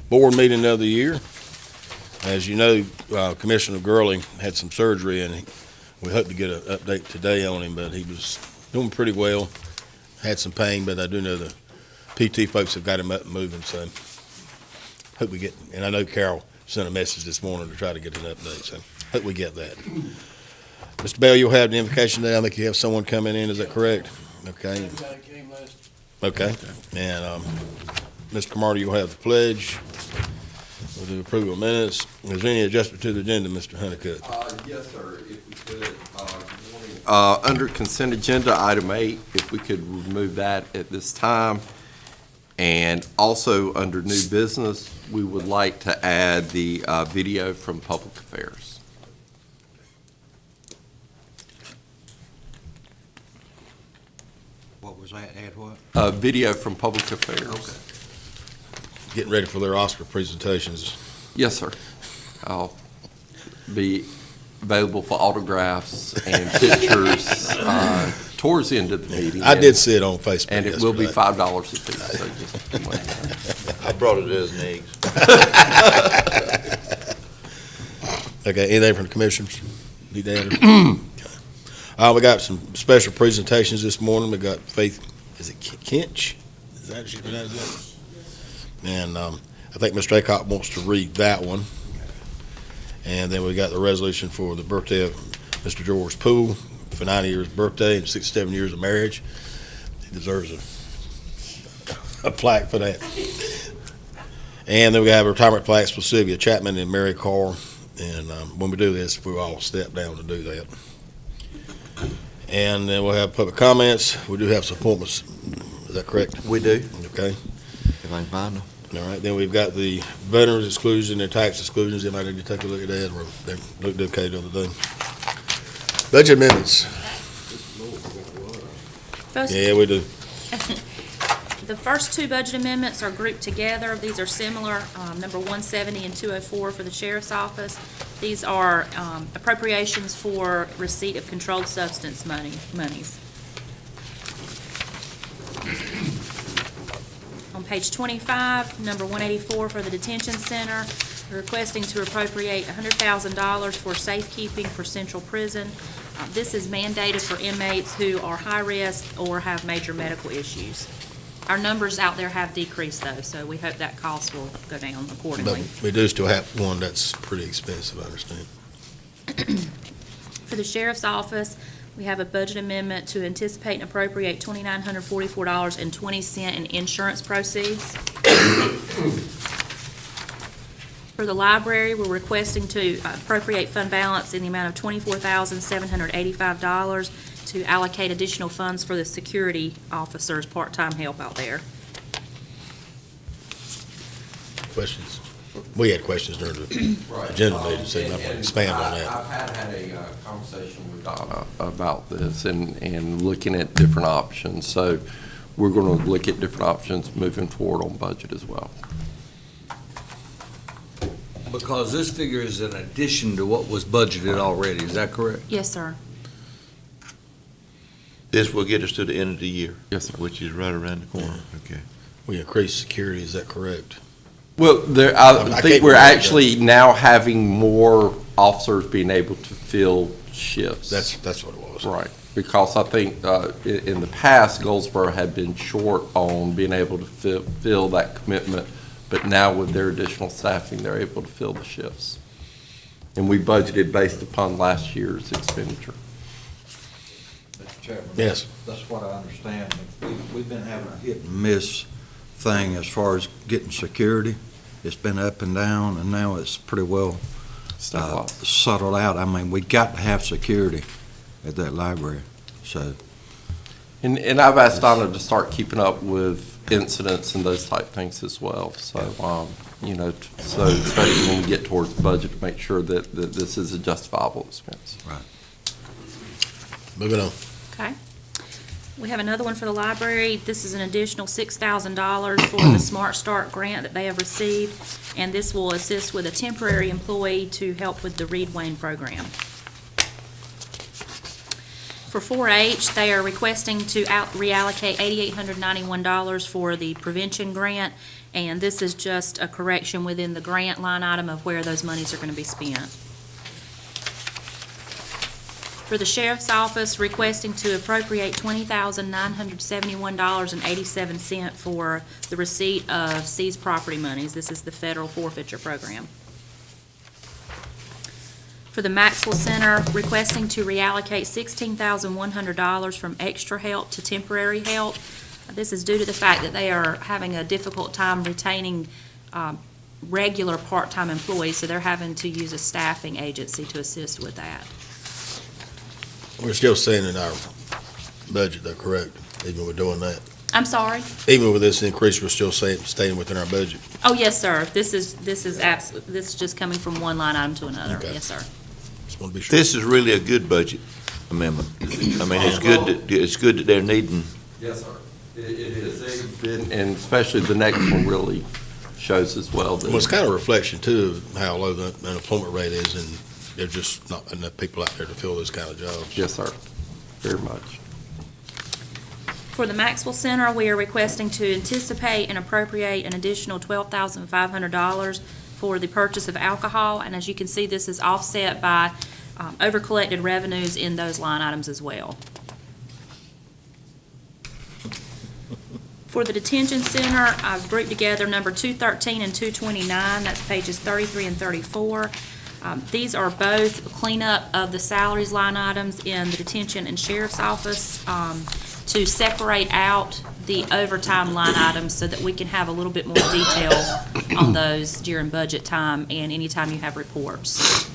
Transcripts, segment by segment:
board meeting of the year. As you know, Commissioner Gurley had some surgery, and we hope to get an update today on him, but he was doing pretty well. Had some pain, but I do know the PT folks have got him up and moving, so hope we get, and I know Carol sent a message this morning to try to get an update, so hope we get that. Mr. Bell, you'll have the invocation today. I think you have someone coming in, is that correct? Okay. Okay, and Mr. Cromartie, you'll have the pledge. We'll do approval of minutes. Is there any adjustment to the agenda, Mr. Honeycutt? Yes, sir, if we could. Good morning. Under consent agenda, item 8, if we could remove that at this time. And also, under new business, we would like to add the video from Public Affairs. What was that, add what? Video from Public Affairs. Okay. Getting ready for their Oscar presentations. Yes, sir. I'll be available for autographs and pictures towards the end of the meeting. I did see it on Facebook And it will be yesterday. $5 a piece. So just I brought it as an eggs. Okay, anything from the commissioners? Need to add it? We got some special presentations this morning. We got Faith, is it Kinch? Is that how she pronounced that? And I think Mr. Aycock wants to read that one. And then we got the resolution for the birthday of Mr. George Poole for 90 years birthday and 67 years of marriage. He deserves a plaque for that. And then we have retirement plaques for Sylvia Chapman and Mary Carr. And when we do this, we'll all step down to do that. And then we'll have public comments. We do have some appointments. Is that correct? We do. Okay. If I can find them. All right. Then we've got the veterans exclusion and tax exclusions. Anybody need to take a look at that? Or they looked okay the other day. Budget amendments. First, Yeah, we do. the first two budget amendments are grouped together. These are similar, number 170 and 204 for the sheriff's office. These are appropriations for receipt of controlled substance monies. On page 25, number 184 for the detention center, requesting to appropriate $100,000 for safekeeping for Central Prison. This is mandated for inmates who are high risk or have major medical issues. Our numbers out there have decreased though, so we hope that cost will go down But accordingly. we do still have one that's pretty expensive, I understand. For the sheriff's office, we have a budget amendment to anticipate and appropriate $2,944.20 in insurance proceeds. For the library, we're requesting to appropriate fund balance in the amount of $24,785 to allocate additional funds for the security officers' part-time help out there. Questions? We had questions during the agenda meeting, so you might want to expand on that. I've had a conversation with Donna about this and looking at different options. So we're going to look at different options moving forward on budget as well. Because this figure is in addition to what was budgeted already, is that correct? Yes, sir. This will get us to the end of the year. Yes, sir. Which is right around the corner. Okay. We increased security, is that correct? Well, I I can't think we're remember actually now having more officers being able to fill shifts. That's what it was. Right, because I think in the past, Goldsboro had been short on being able to fill that commitment, but now with their additional staffing, they're able to fill the shifts. And we budgeted based upon last year's expenditure. Mr. Chairman? Yes. That's what I understand. We've been having a hit and miss thing as far as getting security. It's been up and down, and now it's pretty well settled out. I mean, we got to have security at that library, so. And I've asked Donna to start keeping up with incidents and those type things as well. So, so especially when we get towards the budget, to make sure that this is a justifiable expense. Moving on. Okay. We have another one for the library. This is an additional $6,000 for the Smart Start grant that they have received, and this will assist with a temporary employee to help with the Reed Wayne program. For 4-H, they are requesting to reallocate $8,891 for the prevention grant, and this is just a correction within the grant line item of where those monies are going to be spent. For the sheriff's office, requesting to appropriate $20,971.87 for the receipt of seized property monies. This is the federal forfeiture program. For the Maxwell Center, requesting to reallocate $16,100 from extra help to temporary help. This is due to the fact that they are having a difficult time retaining regular part-time employees, so they're having to use a staffing agency to assist with that. We're still staying in our budget, though, correct? Even with doing that? I'm sorry? Even with this increase, we're still staying within our budget? Oh, yes, sir. This is this is just coming from one line item to another. Okay. Yes, sir. Just want to be sure. This is really a good budget amendment. I mean, it's good that they're needing, Yes, sir. It is. They've been, and especially the next one really shows as well. Well, it's kind of a reflection, too, of how low the unemployment rate is, and there's just not enough people out there to fill those kind of jobs. Yes, sir. Very much. For the Maxwell Center, we are requesting to anticipate and appropriate an additional $12,500 for the purchase of alcohol, and as you can see, this is offset by over-collected revenues in those line items as well. For the detention center, I've grouped together number 213 and 229, that's pages 33 and 34. These are both cleanup of the salaries line items in the detention and sheriff's office to separate out the overtime line items so that we can have a little bit more detail on those during budget time and anytime you have reports.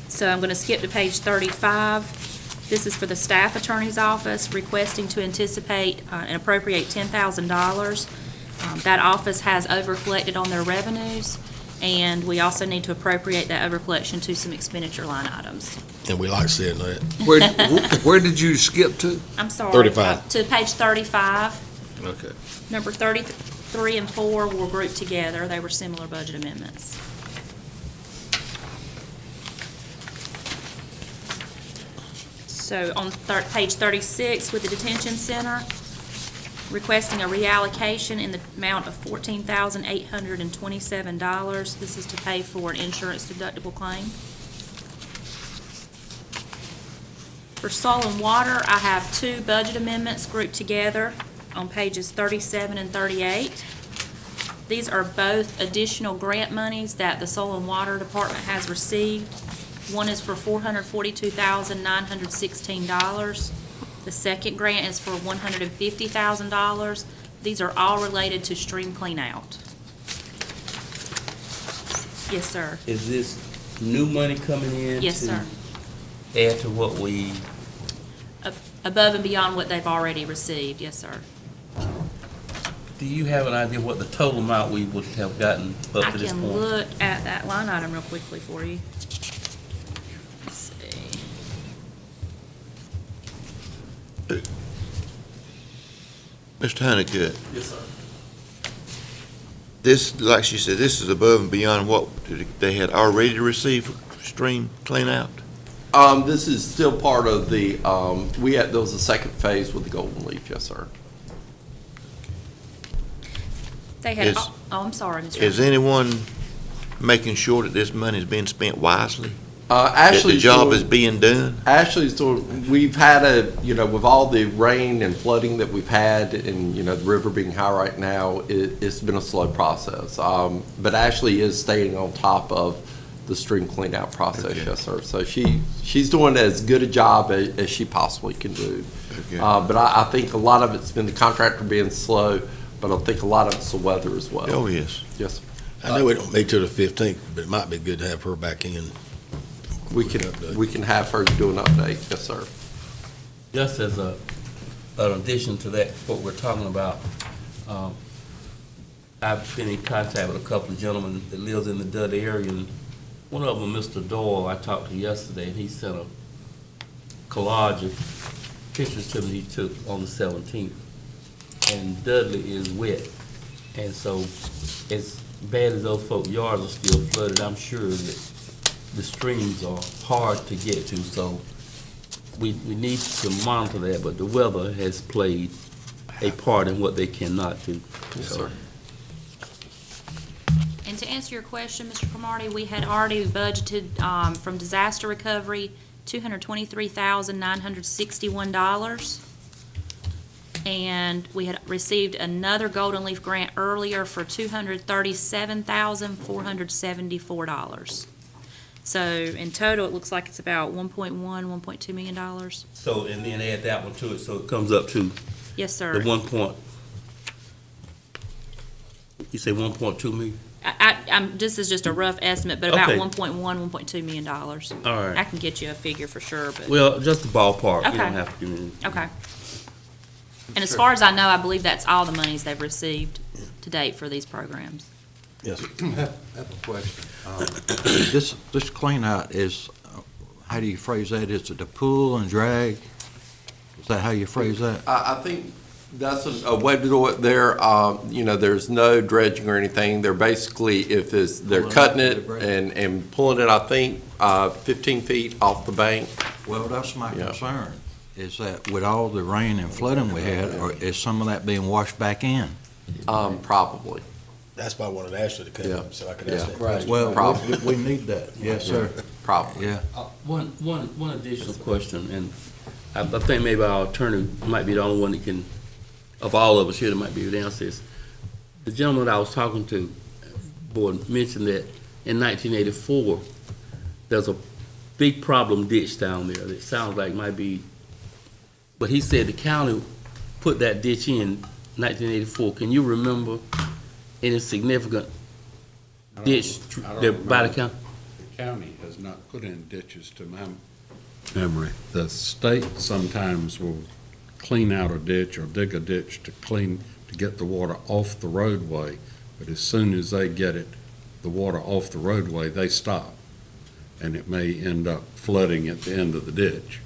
So I'm going to skip to page 35. This is for the staff attorney's office, requesting to anticipate and appropriate $10,000. That office has over-collected on their revenues, and we also need to appropriate that over-collection to some expenditure line items. And we like seeing that. Where did you skip to? I'm sorry. 35. To page 35. Okay. Number 33 and 4 were grouped together. They were similar budget amendments. So on page 36 with the detention center, requesting a reallocation in the amount of $14,827. This is to pay for an insurance deductible claim. For soil and water, I have two budget amendments grouped together on pages 37 and 38. These are both additional grant monies that the Soil and Water Department has received. One is for $442,916. The second grant is for $150,000. These are all related to stream clean out. Yes, sir. Is this new money coming in? Yes, sir. To add to what we, Above and beyond what they've already received, yes, sir. do you have an idea what the total amount we would have gotten up I to this can point? look at that line item real quickly for you. Let's see. Mr. Honeycutt, Yes, sir. this, like she said, this is above and beyond what they had already received for stream clean out? This is still part of the, there was a second phase with the Golden Leaf, yes, sir. They had, Is- oh, I'm sorry, Mr. Is anyone making sure that this money is being spent wisely? That Ashley's the job doing- is being done? Ashley's doing, we've had with all the rain and flooding that we've had and, the river being high right now, it's been a slow process. But Ashley is staying on top of the stream clean out process, Okay. yes, sir. So she's doing as good a job as she possibly can do. Okay. But I think a lot of it's been the contractor being slow, but I think a lot of it's the weather as well. Oh, yes. Yes, sir. I know we don't meet till the 15th, but it might be good to have her back in. We Quick can, update. we can have her do an update, yes, sir. Just as an addition to that, what we're talking about, I've been in contact with a couple of gentlemen that lives in the Dud area, and one of them, Mr. Doyle, I talked to yesterday, and he sent a collage of pictures to me he took on the 17th. And Dudley is wet, and so as bad as those folk yards are still flooded, I'm sure that the streams are hard to get to, so we need to monitor that, but the weather has played a part in what they cannot do. Yes, sir. And to answer your question, Mr. Cromartie, we had already budgeted, from disaster recovery, $223,961. And we had received another Golden Leaf grant earlier for $237,474. So in total, it looks like it's about $1.2 million. So, and then add that one to it, so it comes up to Yes, sir. the 1 point, you say 1.2 million? This is just a rough estimate, but about Okay. $1.2 million. All I right. can get you a figure for sure, but, Well, just the ballpark, you Okay. don't have to give me. okay. And as far as I know, I believe that's all the monies they've received to date for these programs. Yes, sir. I have a question. This clean out is, how do you phrase that? Is it a pull and drag? Is that how you phrase that? I think that's a way to do it there. There's no dredging or anything. They're basically, they're Pulling cutting it it to the and pulling it, I think, 15 feet off the bank. Well, that's my Yeah. concern, is that with all the rain and flooding we had, or is some of that being washed back in? Probably. That's why I wanted to ask you to come, Yeah. so I could ask Yeah. that question. Well, Probably. we need that, yes, sir, Probably. yeah. One additional question, and I think maybe our attorney might be the only one that can, of all of us here, that might be able to answer this. The gentleman that I was talking to, board, mentioned that in 1984, there's a big problem ditch down there that sounds like might be, but he said the county put that ditch in 1984. Can you remember any significant ditch that by the county? The county has not put in ditches to my memory. The state sometimes will clean out a ditch or dig a ditch to get the water off the roadway, but as soon as they get the water off the roadway, they stop. And it may end up flooding at the end of the ditch.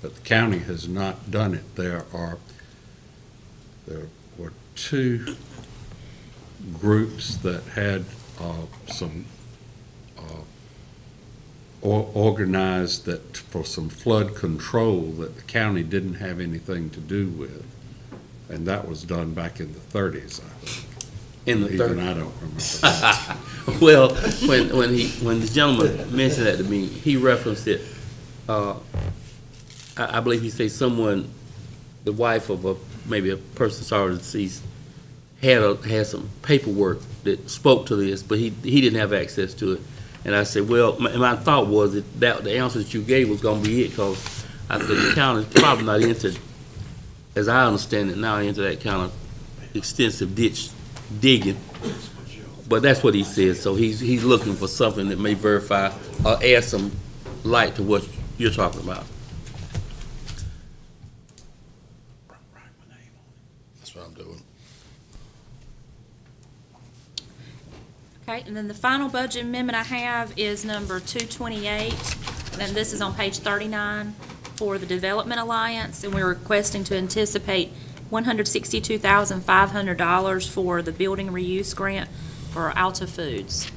But the county has not done it. There were two groups that had some organized that for some flood control that the county didn't have anything to do with. And that was done back in the 30s, I think. In the Even 30s? I don't remember that. Well, when the gentleman mentioned that to me, he referenced it. I believe he said someone, the wife of maybe a person sorry deceased, had some paperwork that spoke to this, but he didn't have access to it. And I said, well, my thought was that the answer that you gave was going to be it, because I said the county's probably not into, as I understand it now, into that kind of extensive ditch digging. But that's what he said, so he's looking for something that may verify or add some light to what you're talking about. That's what I'm doing. Okay, and then the final budget amendment I have is number 228, and this is on page 39 for the Development Alliance, and we're requesting to anticipate $162,500 for the building reuse grant for Alta Foods.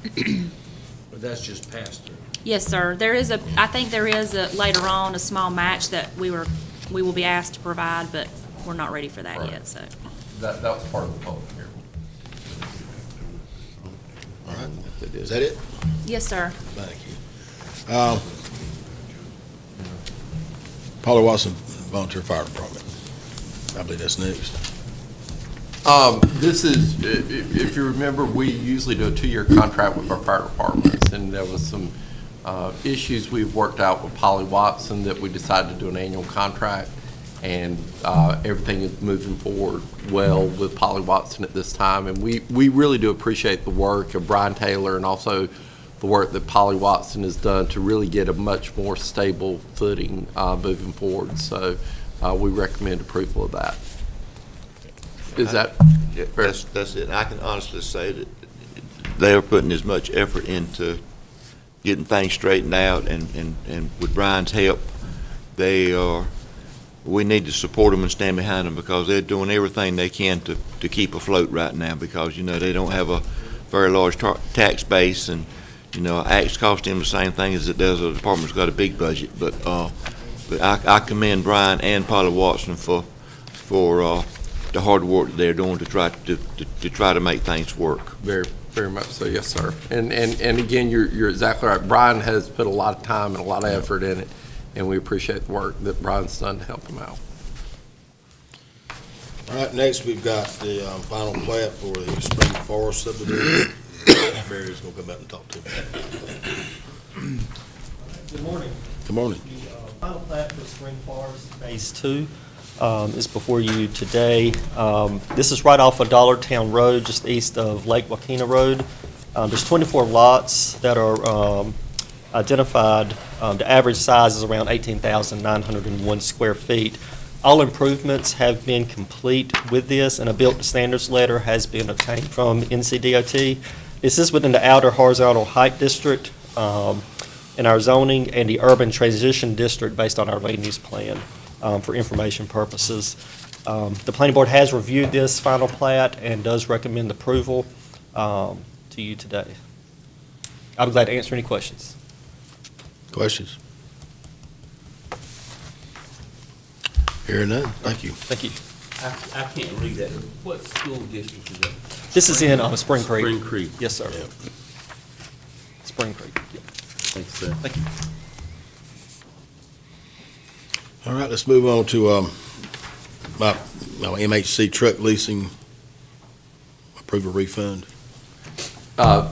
But that's just passed through. Yes, sir. I think there is later on a small match that we will be asked to provide, but we're not ready for that Right. yet, so. That was part of the public hearing. All right, is that it? Yes, sir. Thank you. Polly Watson Volunteer Fire Department. I believe that's next. This is, if you remember, we usually do a 2-year contract with our fire departments, and there was some issues we've worked out with Polly Watson that we decided to do an annual contract, and everything is moving forward well with Polly Watson at this time, and we really do appreciate the work of Brian Taylor and also the work that Polly Watson has done to really get a much more stable footing moving forward, so we recommend approval of that. Is that Yeah, fair? that's it. I can honestly say that they are putting as much effort into getting things straightened out, and with Brian's help, we need to support them and stand behind them, because they're doing everything they can to keep afloat right now, because, they don't have a very large tax base, and You know, Axe cost him the same thing as it does a department that's got a big budget, but I commend Brian and Polly Watson for the hard work that they're doing to try to make things work. Very, very much so, yes, sir. And again, you're exactly right. Brian has put a lot of time and a lot of effort in it, and we appreciate the work that Brian's done to help him out. All right, next we've got the final plat for the Spring Forest subdivision. Barry's gonna come back and talk to me. Good morning. Good morning. The final plat for Spring Forest Phase 2 is before you today. This is right off of Dollartown Road, just east of Lake Wakena Road. There's 24 lots that are identified. The average size is around 18,901 square feet. All improvements have been complete with this, and a built-to-standards letter has been obtained from NCDOT. This is within the outer horizontal height district in our zoning and the urban transition district based on our land use plan for information purposes. The planning board has reviewed this final plat and does recommend approval to you today. I'll be glad to answer any questions. Questions? Hearing none, thank you. Thank you. I can't read that. What school district is that? This is in Spring Creek. Spring Creek. Yes, sir. Yeah. Spring Creek. Yep. Thanks, sir. Thank you. All right, let's move on to my MHC truck leasing approval refund.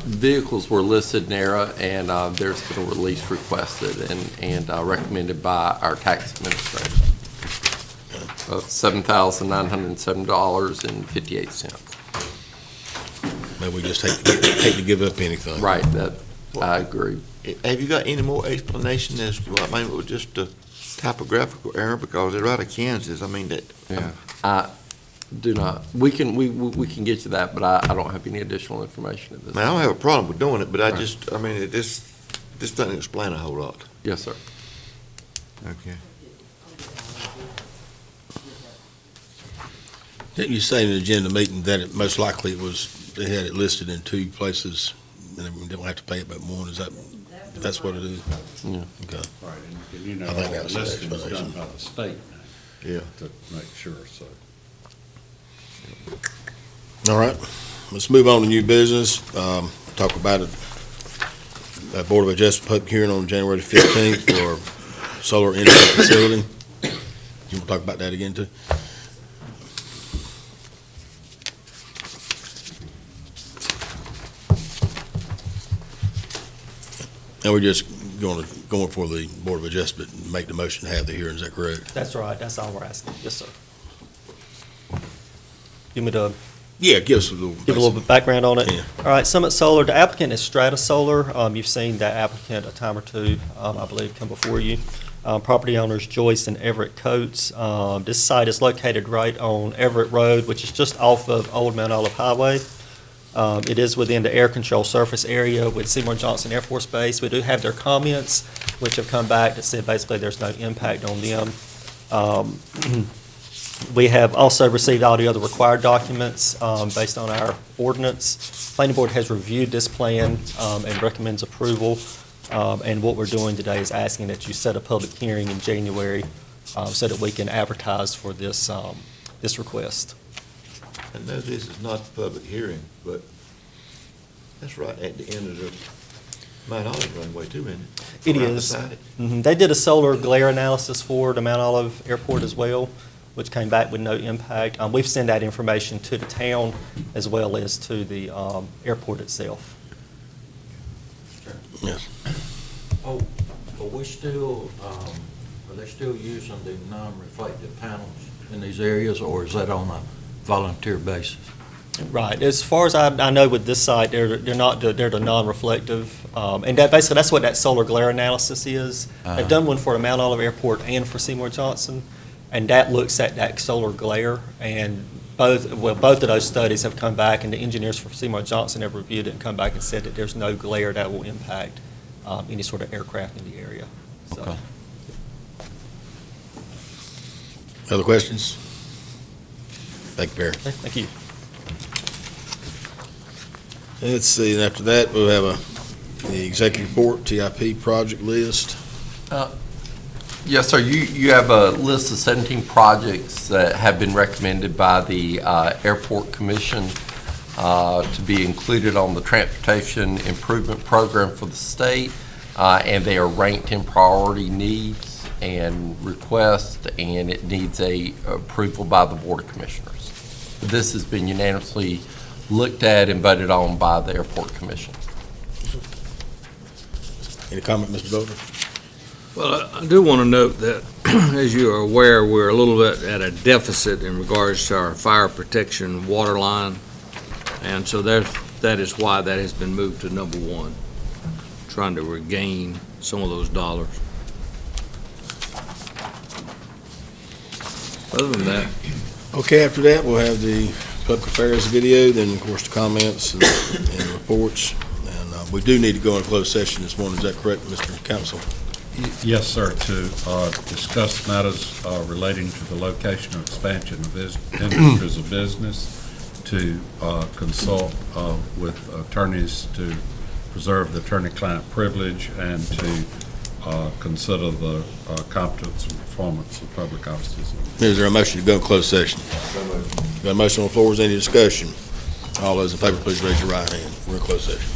Vehicles were listed in ERA, and there's been a release requested and recommended by our tax administrator of $7,907.58. Maybe we just hate to give up anything. Right, that, I agree. Have you got any more explanation as to what, I mean, it was just a typographical error because they're out of Kansas? I mean, that. Yeah, I do not. We can get you that, but I don't have any additional information at this. I mean, I don't have a problem with doing it, but I Right. just, I mean, it just doesn't explain a whole lot. Yes, sir. Okay. Didn't you say in the agenda meeting that it most likely it was, they had it listed in two places and we don't have to pay it but one? Is that's what it is? Yeah. Okay. Right, and you know, I think all that's the the listing is done explanation. by the state Yeah. to make sure, so. All right, let's move on to new business. Talk about it. Board of Adjustment public hearing on January 15th for solar energy facility. You want to talk about that again too? And we're just going for the Board of Adjustment and make the motion to have the hearing, is that correct? That's right. That's all we're asking. Yes, sir. You want me to Yeah, give us a little. give a little bit of background on it? Yeah. All right, Summit Solar, the applicant is Strata Solar. You've seen that applicant a time or two, I believe, come before you. Property owners Joyce and Everett Coates. This site is located right on Everett Road, which is just off of Old Mount Olive Highway. It is within the air control surface area with Seymour Johnson Air Force Base. We do have their comments, which have come back that said basically there's no impact on them. We have also received all the other required documents based on our ordinance. Planning Board has reviewed this plan and recommends approval. And what we're doing today is asking that you set a public hearing in January so that we can advertise for this, this request. I know this is not the public hearing, but that's right at the end of the Mount Olive runway too, isn't it? It Right is. beside it. They did a solar glare analysis for the Mount Olive Airport as well, which came back with no impact. We've sent that information to the town as well as to the airport itself. Yes. Oh, but we still, are they still using the non-reflective panels in these areas, or is that on a volunteer basis? Right. As far as I know with this site, they're not, they're the non-reflective. And that basically, that's what that solar glare analysis is. They've done one for the Mount Olive Airport and for Seymour Johnson, and that looks at that solar glare. And both of those studies have come back, and the engineers for Seymour Johnson have reviewed it and come back and said that there's no glare that will impact any sort of aircraft in the area. So, Okay. Other questions? Thank you, Barry. okay, thank you. Let's see, and after that, we'll have The executive report, TIP project list. Yes, sir. You have a list of 17 projects that have been recommended by the Airport Commission to be included on the Transportation Improvement Program for the state, and they are ranked in priority needs and requests, and it needs a approval by the Board of Commissioners. This has been unanimously looked at and voted on by the Airport Commission. Any comment, Mr. Butler? Well, I do want to note that, as you are aware, we're a little bit at a deficit in regards to our fire protection water line. And so that is why that has been moved to number one, trying to regain some of those dollars. Other than that, Okay, after that, we'll have the public affairs video, then, of course, the comments and reports. And we do need to go in closed session this morning. Is that correct, Mr. Counsel? Yes, sir, to discuss matters relating to the location or expansion of industries of business, to consult with attorneys to preserve the attorney-client privilege, and to consider the competence and performance of public officers. Is there a motion to go in closed session? Got a motion on the floor. Is there any discussion? All those in favor, please raise your right hand. We're in closed session.